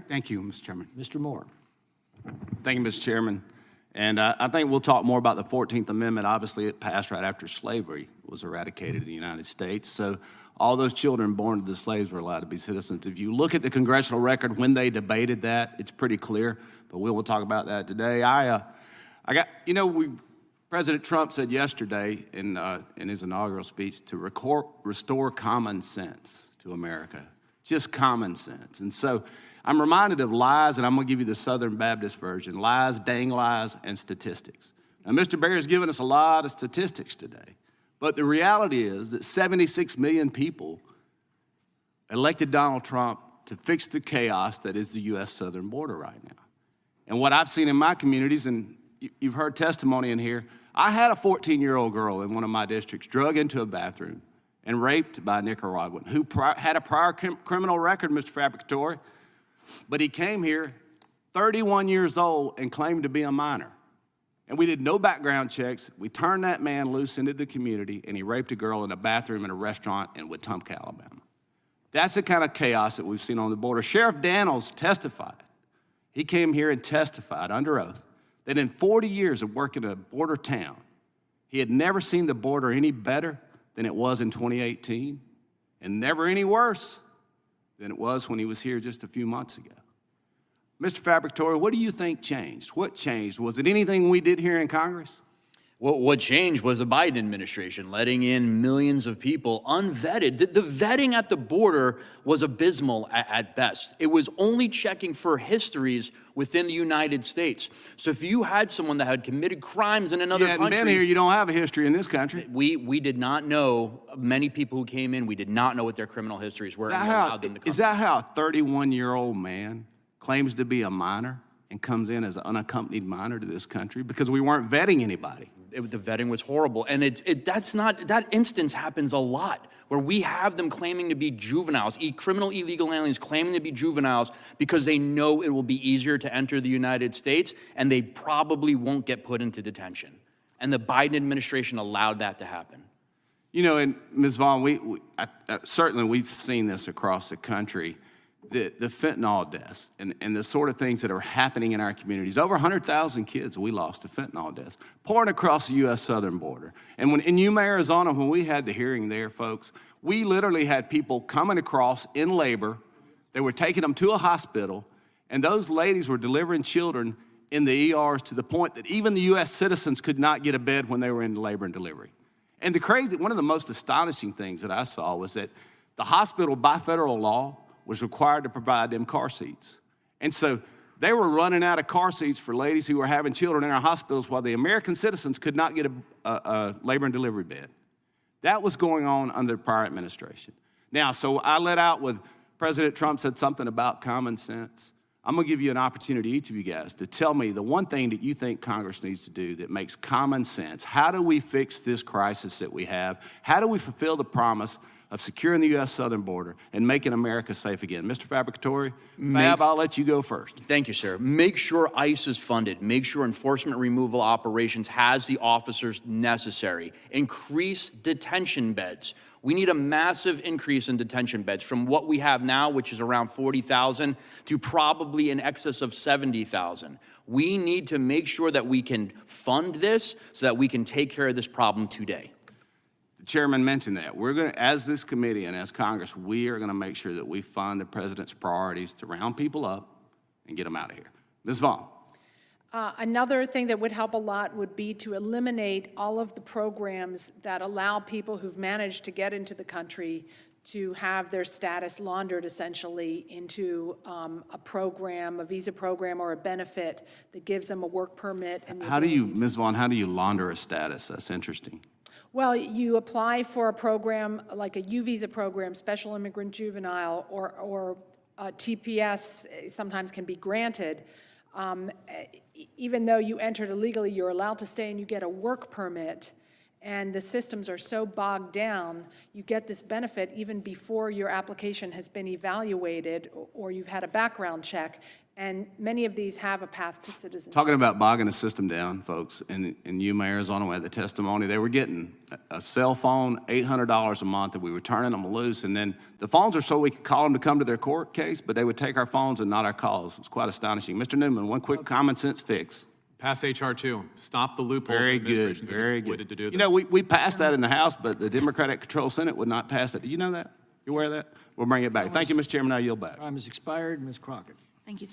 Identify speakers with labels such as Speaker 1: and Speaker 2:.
Speaker 1: Thank you, Mr. Chairman.
Speaker 2: Mr. Moore.
Speaker 3: Thank you, Mr. Chairman. And I think we'll talk more about the 14th Amendment. Obviously, it passed right after slavery was eradicated in the United States. So all those children born to the slaves were allowed to be citizens. If you look at the congressional record when they debated that, it's pretty clear. But we will talk about that today. President Trump said yesterday in his inaugural speech to restore common sense to America, just common sense. And so I'm reminded of lies, and I'm going to give you the Southern Baptist version: lies, dang lies, and statistics. Now, Mr. Bear has given us a lot of statistics today, but the reality is that 76 million people elected Donald Trump to fix the chaos that is the U.S. southern border right now. And what I've seen in my communities, and you've heard testimony in here, I had a 14-year-old girl in one of my districts drug into a bathroom and raped by a Nicaraguan who had a prior criminal record, Mr. Fabricatore. But he came here 31 years old and claimed to be a minor. And we did no background checks. We turned that man loose into the community, and he raped a girl in a bathroom in a restaurant in Wetumpka, Alabama. That's the kind of chaos that we've seen on the border. Sheriff Daniels testified. He came here and testified under oath that in 40 years of working in a border town, he had never seen the border any better than it was in 2018, and never any worse than it was when he was here just a few months ago. Mr. Fabricatore, what do you think changed? What changed? Was it anything we did here in Congress?
Speaker 2: What changed was the Biden administration letting in millions of people unvetted. The vetting at the border was abysmal at best. It was only checking for histories within the United States. So if you had someone that had committed crimes in another country—
Speaker 3: been here, you don't have a history in this country.
Speaker 2: We did not know, many people who came in, we did not know what their criminal histories were.
Speaker 3: Is that how a 31-year-old man claims to be a minor and comes in as an unaccompanied minor to this country? Because we weren't vetting anybody.
Speaker 2: The vetting was horrible, and that instance happens a lot, where we have them claiming to be juveniles, criminal illegal aliens claiming to be juveniles because they know it will be easier to enter the United States, and they probably won't get put into detention. And the Biden administration allowed that to happen.
Speaker 3: You know, and Ms. Vaughn, certainly we've seen this across the country. The fentanyl deaths and the sort of things that are happening in our communities. Over 100,000 kids we lost to fentanyl deaths pouring across the U.S. southern border. And in Yuma, Arizona, when we had the hearing there, folks, we literally had people coming across in labor. They were taking them to a hospital, and those ladies were delivering children in the ERs to the point that even the U.S. citizens could not get a bed when they were in labor and delivery. And one of the most astonishing things that I saw was that the hospital, by federal law, was required to provide them car seats. And so they were running out of car seats for ladies who were having children in our hospitals while the American citizens could not get a labor and delivery bed. That was going on under the prior administration. Now, so I let out with President Trump said something about common sense. I'm gonna give you an opportunity, each of you guys, to tell me the one thing that you think Congress needs to do that makes common sense. How do we fix this crisis that we have? How do we fulfill the promise of securing the U.S. southern border and making America safe again? Mr. Fabricatore, Fab, I'll let you go first.
Speaker 2: Thank you, sir. Make sure ICE is funded. Make sure enforcement removal operations has the officers necessary. Increase detention beds. We need a massive increase in detention beds from what we have now, which is around 40,000, to probably in excess of 70,000. We need to make sure that we can fund this so that we can take care of this problem today.
Speaker 3: Chairman mentioned that. We're going to, as this committee and as Congress, we are going to make sure that we fund the president's priorities to round people up and get them out of here. Ms. Vaughn.
Speaker 4: Another thing that would help a lot would be to eliminate all of the programs that allow people who've managed to get into the country to have their status laundered essentially into a program, a visa program, or a benefit that gives them a work permit. And
Speaker 3: Ms. Vaughn, how do you launder a status? That's interesting.
Speaker 4: Well, you apply for a program like a U visa program, Special Immigrant Juvenile, or TPS sometimes can be granted. Even though you entered illegally, you're allowed to stay and you get a work permit, and the systems are so bogged down, you get this benefit even before your application has been evaluated or you've had a background check. And many of these have a path to citizenship.
Speaker 3: Talking about bogging the system down, folks, in Yuma, Arizona, we had the testimony, they were getting a cell phone, $800 a month, and we were turning them loose. And then the phones are so we could call them to come to their court case, but they would take our phones and not our calls. It's quite astonishing. Mr. Newman, one quick common sense fix.
Speaker 1: Pass HR 2. Stop the loopholes.
Speaker 3: Very
Speaker 1: the
Speaker 3: good,
Speaker 1: administrations have
Speaker 3: very
Speaker 1: exploited
Speaker 3: good.
Speaker 1: To do this.
Speaker 3: You know, we passed that in the House, but the Democratic-controlled Senate would not pass it. Do you know that? You aware of that? We'll bring it back. Thank you, Mr. Chairman. I yield back.
Speaker 5: Time has expired. Ms. Crockett.
Speaker 6: Thank you,